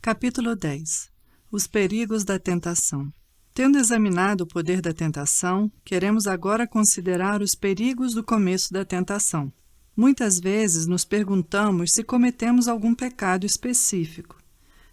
Capítulo 10. Os perigos da tentação. Tendo examinado o poder da tentação, queremos agora considerar os perigos do começo da tentação. Muitas vezes nos perguntamos se cometemos algum pecado específico.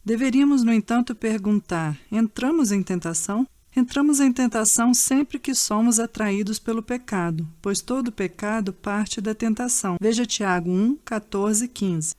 Deveríamos, no entanto, perguntar: entramos em tentação? Entramos em tentação sempre que somos atraídos pelo pecado, pois todo pecado parte da tentação. Veja Tiago 1, 14 e 15.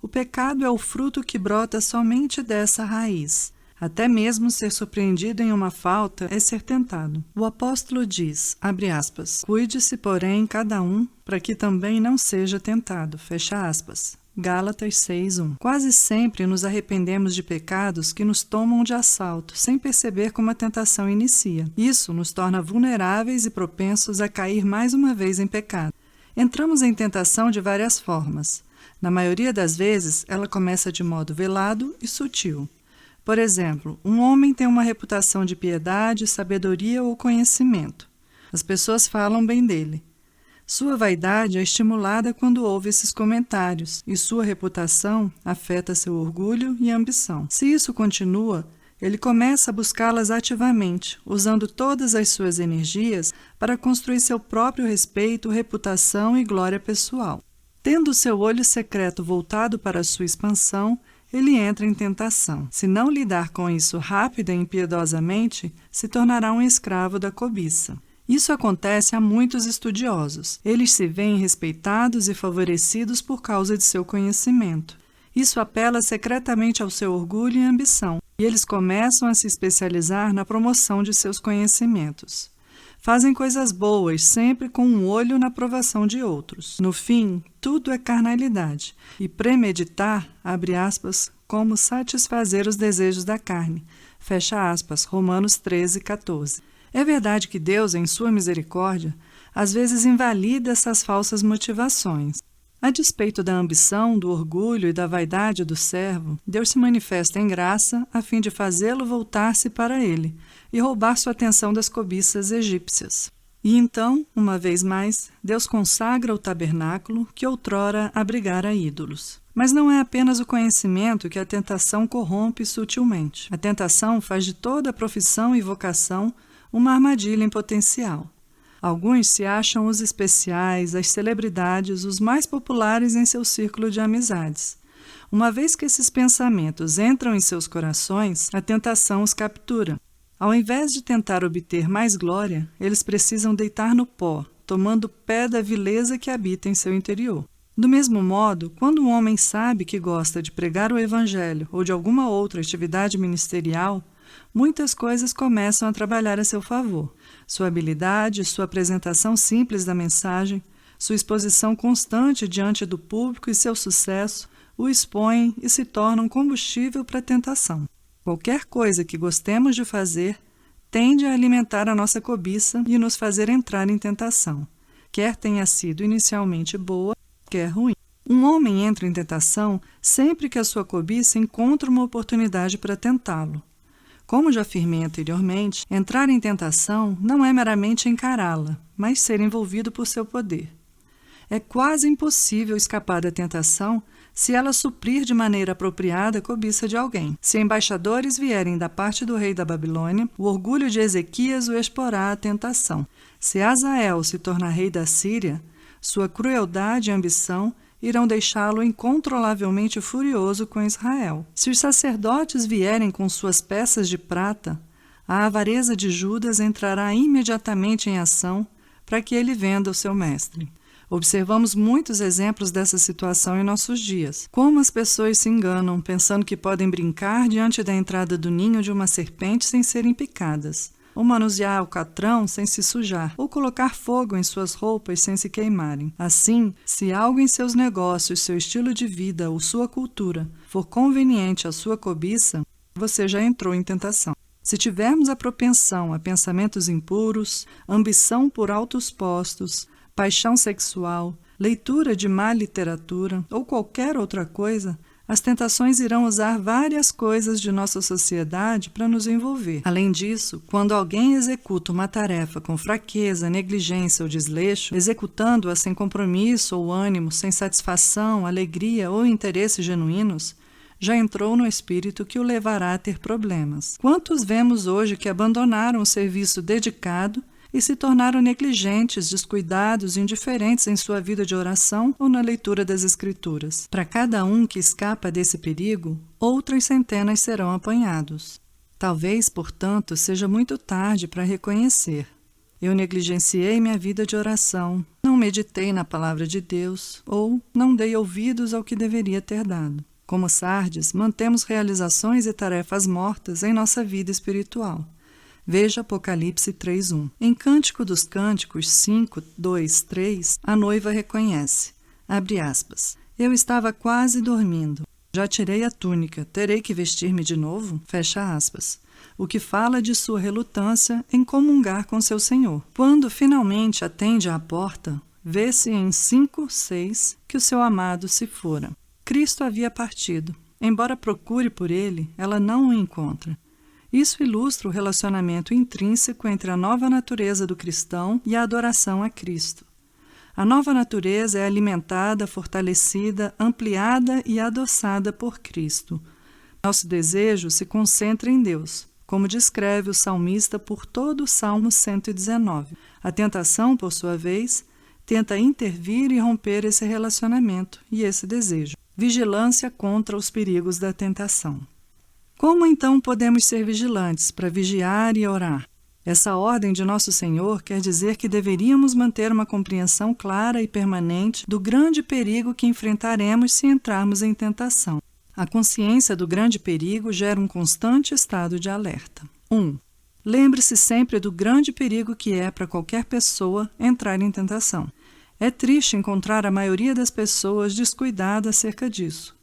O pecado é o fruto que brota somente dessa raiz. Até mesmo ser surpreendido em uma falta é ser tentado. O apóstolo diz, abre aspas, cuide-se, porém, cada um, para que também não seja tentado, fecha aspas. Gálatas 6:1. Quase sempre nos arrependemos de pecados que nos tomam de assalto, sem perceber como a tentação inicia. Isso nos torna vulneráveis e propensos a cair mais uma vez em pecado. Entramos em tentação de várias formas. Na maioria das vezes, ela começa de modo velado e sutil. Por exemplo, um homem tem uma reputação de piedade, sabedoria ou conhecimento. As pessoas falam bem dele. Sua vaidade é estimulada quando ouve esses comentários, e sua reputação afeta seu orgulho e ambição. Se isso continua, ele começa a buscá-las ativamente, usando todas as suas energias para construir seu próprio respeito, reputação e glória pessoal. Tendo seu olho secreto voltado para a sua expansão, ele entra em tentação. Se não lidar com isso rápida e impiedosamente, se tornará um escravo da cobiça. Isso acontece a muitos estudiosos. Eles se veem respeitados e favorecidos por causa de seu conhecimento. Isso apela secretamente ao seu orgulho e ambição, e eles começam a se especializar na promoção de seus conhecimentos. Fazem coisas boas, sempre com um olho na aprovação de outros. No fim, tudo é carnalidade. E premeditar, abre aspas, como satisfazer os desejos da carne. Fecha aspas, Romanos 13:14. É verdade que Deus, em sua misericórdia, às vezes invalida essas falsas motivações. A despeito da ambição, do orgulho e da vaidade do servo, Deus se manifesta em graça a fim de fazê-lo voltar-se para ele e roubar sua atenção das cobiças egípcias. E então, uma vez mais, Deus consagra o tabernáculo que outrora abrigara ídolos. Mas não é apenas o conhecimento que a tentação corrompe sutilmente. A tentação faz de toda a profissão e vocação uma armadilha em potencial. Alguns se acham os especiais, as celebridades, os mais populares em seu círculo de amizades. Uma vez que esses pensamentos entram em seus corações, a tentação os captura. Ao invés de tentar obter mais glória, eles precisam deitar no pó, tomando pé da vileza que habita em seu interior. Do mesmo modo, quando um homem sabe que gosta de pregar o evangelho ou de alguma outra atividade ministerial, muitas coisas começam a trabalhar a seu favor. Sua habilidade, sua apresentação simples da mensagem, sua exposição constante diante do público e seu sucesso o expõem e se tornam combustível para a tentação. Qualquer coisa que gostemos de fazer tende a alimentar a nossa cobiça e nos fazer entrar em tentação, quer tenha sido inicialmente boa, quer ruim. Um homem entra em tentação sempre que a sua cobiça encontra uma oportunidade para tentá-lo. Como já afirmei anteriormente, entrar em tentação não é meramente encará-la, mas ser envolvido por seu poder. É quase impossível escapar da tentação se ela suprir de maneira apropriada a cobiça de alguém. Se embaixadores vierem da parte do rei da Babilônia, o orgulho de Ezequias o exporá à tentação. Se Azael se tornar rei da Síria, sua crueldade e ambição irão deixá-lo incontrolavelmente furioso com Israel. Se os sacerdotes vierem com suas peças de prata, a avareza de Judas entrará imediatamente em ação para que ele venda o seu mestre. Observamos muitos exemplos dessa situação em nossos dias. Como as pessoas se enganam pensando que podem brincar diante da entrada do ninho de uma serpente sem serem picadas, ou manusear alcatrão sem se sujar, ou colocar fogo em suas roupas sem se queimarem. Assim, se algo em seus negócios, seu estilo de vida ou sua cultura for conveniente à sua cobiça, você já entrou em tentação. Se tivermos a propensão a pensamentos impuros, ambição por altos postos, paixão sexual, leitura de má literatura ou qualquer outra coisa, as tentações irão usar várias coisas de nossa sociedade para nos envolver. Além disso, quando alguém executa uma tarefa com fraqueza, negligência ou desleixo, executando-a sem compromisso ou ânimo, sem satisfação, alegria ou interesse genuínos, já entrou no espírito que o levará a ter problemas. Quantos vemos hoje que abandonaram o serviço dedicado e se tornaram negligentes, descuidados, indiferentes em sua vida de oração ou na leitura das Escrituras? Para cada um que escapa desse perigo, outras centenas serão apanhados. Talvez, portanto, seja muito tarde para reconhecer. Eu negligenciei minha vida de oração, não meditei na palavra de Deus ou não dei ouvidos ao que deveria ter dado. Como Sardes, mantemos realizações e tarefas mortas em nossa vida espiritual. Veja Apocalipse 3:1. Em Cântico dos Cânticos 5:2-3, a noiva reconhece, abre aspas, eu estava quase dormindo, já tirei a túnica, terei que vestir-me de novo? Fecha aspas. O que fala de sua relutância em comungar com seu Senhor. Quando finalmente atende à porta, vê-se em 5:6 que o seu amado se fora. Cristo havia partido. Embora procure por ele, ela não o encontra. Isso ilustra o relacionamento intrínseco entre a nova natureza do cristão e a adoração a Cristo. A nova natureza é alimentada, fortalecida, ampliada e adoçada por Cristo. Nosso desejo se concentra em Deus, como descreve o salmista por todo o Salmo 119. A tentação, por sua vez, tenta intervir e romper esse relacionamento e esse desejo. Vigilância contra os perigos da tentação. Como então podemos ser vigilantes para vigiar e orar? Essa ordem de Nosso Senhor quer dizer que deveríamos manter uma compreensão clara e permanente do grande perigo que enfrentaremos se entrarmos em tentação. A consciência do grande perigo gera um constante estado de alerta. 1. Lembre-se sempre do grande perigo que é para qualquer pessoa entrar em tentação. É triste encontrar a maioria das pessoas descuidada acerca disso.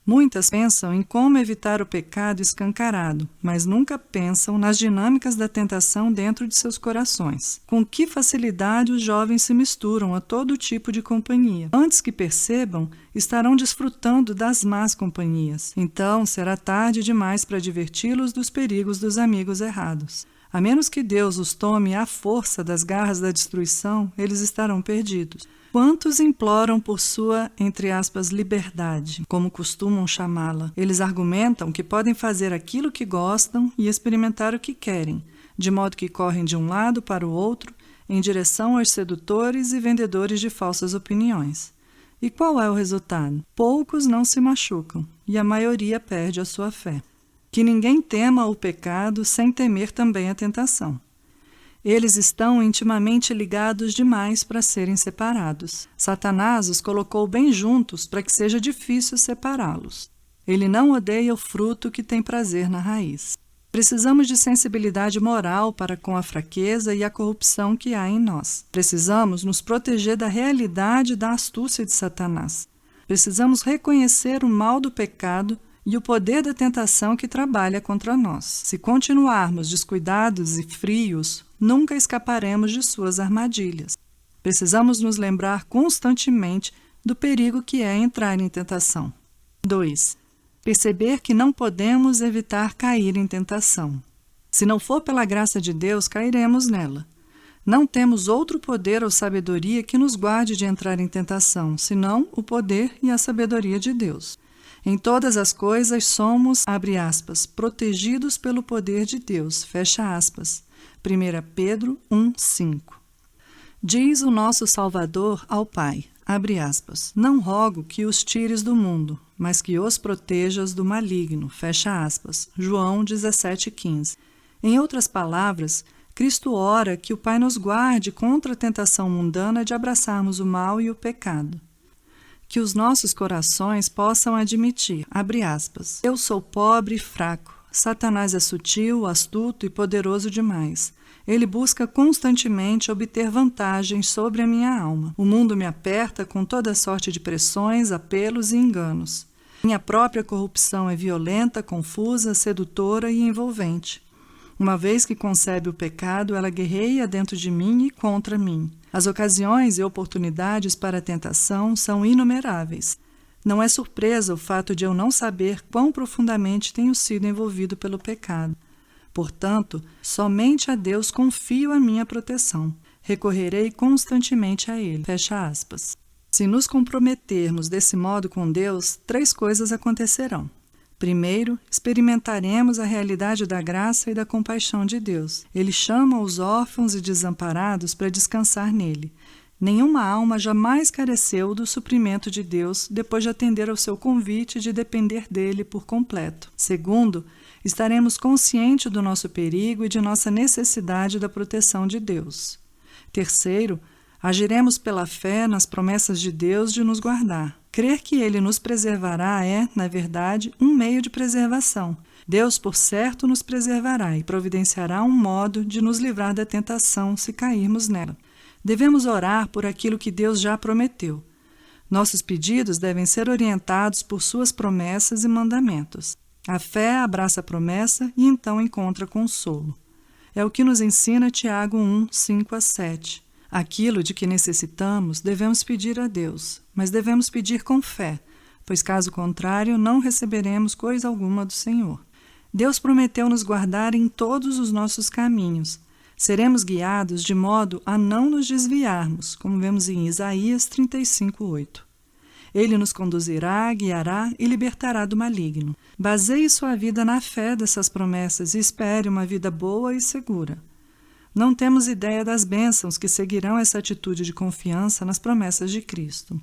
Muitas pensam em como evitar o pecado escancarado, mas nunca pensam nas dinâmicas da tentação dentro de seus corações. Com que facilidade os jovens se misturam a todo tipo de companhia. Antes que percebam, estarão desfrutando das más companhias. Então, será tarde demais para diverti-los dos perigos dos amigos errados. A menos que Deus os tome à força das garras da destruição, eles estarão perdidos. Quantos imploram por sua, entre aspas, liberdade, como costumam chamá-la? Eles argumentam que podem fazer aquilo que gostam e experimentar o que querem, de modo que correm de um lado para o outro, em direção aos sedutores e vendedores de falsas opiniões. E qual é o resultado? Poucos não se machucam, e a maioria perde a sua fé. Que ninguém tema o pecado sem temer também a tentação. Eles estão intimamente ligados demais para serem separados. Satanás os colocou bem juntos para que seja difícil separá-los. Ele não odeia o fruto que tem prazer na raiz. Precisamos de sensibilidade moral para com a fraqueza e a corrupção que há em nós. Precisamos nos proteger da realidade e da astúcia de Satanás. Precisamos reconhecer o mal do pecado e o poder da tentação que trabalha contra nós. Se continuarmos descuidados e frios, nunca escaparemos de suas armadilhas. Precisamos nos lembrar constantemente do perigo que é entrar em tentação. 2. Perceber que não podemos evitar cair em tentação. Se não for pela graça de Deus, cairemos nela. Não temos outro poder ou sabedoria que nos guarde de entrar em tentação, senão o poder e a sabedoria de Deus. Em todas as coisas somos, abre aspas, protegidos pelo poder de Deus, fecha aspas. 1 Pedro 1:5. Diz o nosso Salvador ao Pai, abre aspas, não rogo que os tires do mundo, mas que os protejas do maligno, fecha aspas. João 17:15. Em outras palavras, Cristo ora que o Pai nos guarde contra a tentação mundana de abraçarmos o mal e o pecado. Que os nossos corações possam admitir, abre aspas, eu sou pobre e fraco, Satanás é sutil, astuto e poderoso demais. Ele busca constantemente obter vantagens sobre a minha alma. O mundo me aperta com toda sorte de pressões, apelos e enganos. Minha própria corrupção é violenta, confusa, sedutora e envolvente. Uma vez que concebe o pecado, ela guerreia dentro de mim e contra mim. As ocasiões e oportunidades para a tentação são inumeráveis. Não é surpresa o fato de eu não saber quão profundamente tenho sido envolvido pelo pecado. Portanto, somente a Deus confio a minha proteção. Recorrerei constantemente a Ele. Fecha aspas. Se nos comprometermos desse modo com Deus, 3 coisas acontecerão. Primeiro, experimentaremos a realidade da graça e da compaixão de Deus. Ele chama os órfãos e desamparados para descansar nele. Nenhuma alma jamais careceu do suprimento de Deus depois de atender ao seu convite de depender dele por completo. Segundo, estaremos conscientes do nosso perigo e de nossa necessidade da proteção de Deus. Terceiro, agiremos pela fé nas promessas de Deus de nos guardar. Crer que Ele nos preservará é, na verdade, um meio de preservação. Deus, por certo, nos preservará e providenciará um modo de nos livrar da tentação se cairmos nela. Devemos orar por aquilo que Deus já prometeu. Nossos pedidos devem ser orientados por suas promessas e mandamentos. A fé abraça a promessa e então encontra consolo. É o que nos ensina Tiago 1, 5-7. Aquilo de que necessitamos devemos pedir a Deus, mas devemos pedir com fé, pois caso contrário não receberemos coisa alguma do Senhor. Deus prometeu nos guardar em todos os nossos caminhos. Seremos guiados de modo a não nos desviarmos, como vemos em Isaías 35:8. Ele nos conduzirá, guiará e libertará do maligno. Baseie sua vida na fé dessas promessas e espere uma vida boa e segura. Não temos ideia das bênçãos que seguirão essa atitude de confiança nas promessas de Cristo.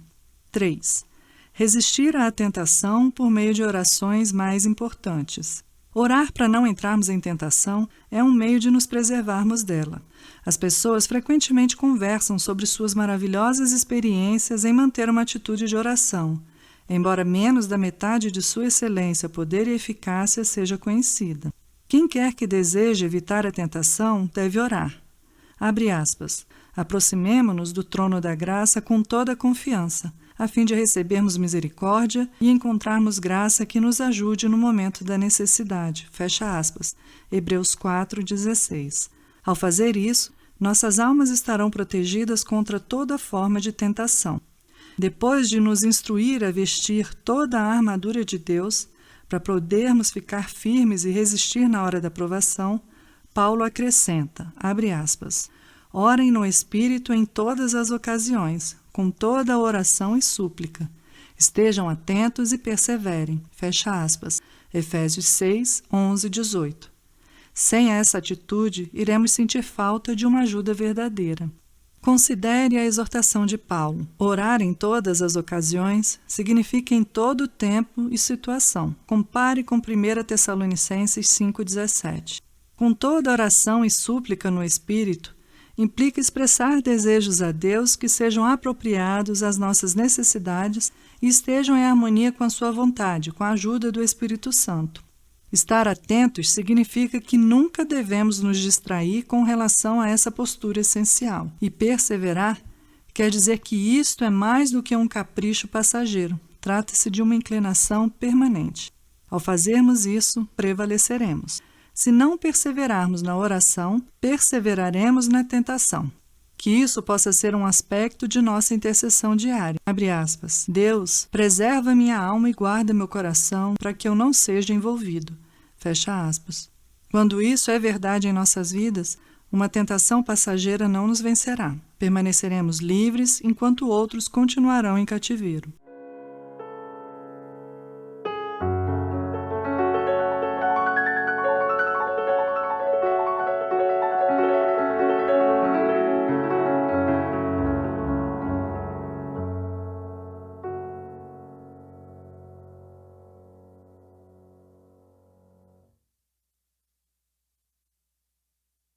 3. Resistir à tentação por meio de orações mais importantes. Orar para não entrarmos em tentação é um meio de nos preservarmos dela. As pessoas frequentemente conversam sobre suas maravilhosas experiências em manter uma atitude de oração, embora menos da metade de sua excelência, poder e eficácia seja conhecida. Quem quer que deseje evitar a tentação deve orar. Abre aspas. Aproximemo-nos do trono da graça com toda a confiança, a fim de recebermos misericórdia e encontrarmos graça que nos ajude no momento da necessidade. Fecha aspas. Hebreus 4:16. Ao fazer isso, nossas almas estarão protegidas contra toda forma de tentação. Depois de nos instruir a vestir toda a armadura de Deus, para podermos ficar firmes e resistir na hora da provação, Paulo acrescenta, abre aspas, orem no Espírito em todas as ocasiões, com toda a oração e súplica. Estejam atentos e perseverem. Fecha aspas. Efésios 6, 11, 18. Sem essa atitude, iremos sentir falta de uma ajuda verdadeira. Considere a exortação de Paulo. Orar em todas as ocasiões significa em todo tempo e situação. Compare com 1 Tessalonicenses 5,17. Com toda oração e súplica no Espírito, implica expressar desejos a Deus que sejam apropriados às nossas necessidades e estejam em harmonia com a sua vontade, com a ajuda do Espírito Santo. Estar atentos significa que nunca devemos nos distrair com relação a essa postura essencial. E perseverar quer dizer que isto é mais do que um capricho passageiro. Trata-se de uma inclinação permanente. Ao fazermos isso, prevaleceremos. Se não perseverarmos na oração, perseveraremos na tentação. Que isso possa ser um aspecto de nossa intercessão diária. Abre aspas. Deus, preserva minha alma e guarda meu coração para que eu não seja envolvido. Fecha aspas. Quando isso é verdade em nossas vidas, uma tentação passageira não nos vencerá. Permaneceremos livres enquanto outros continuarão em cativeiro.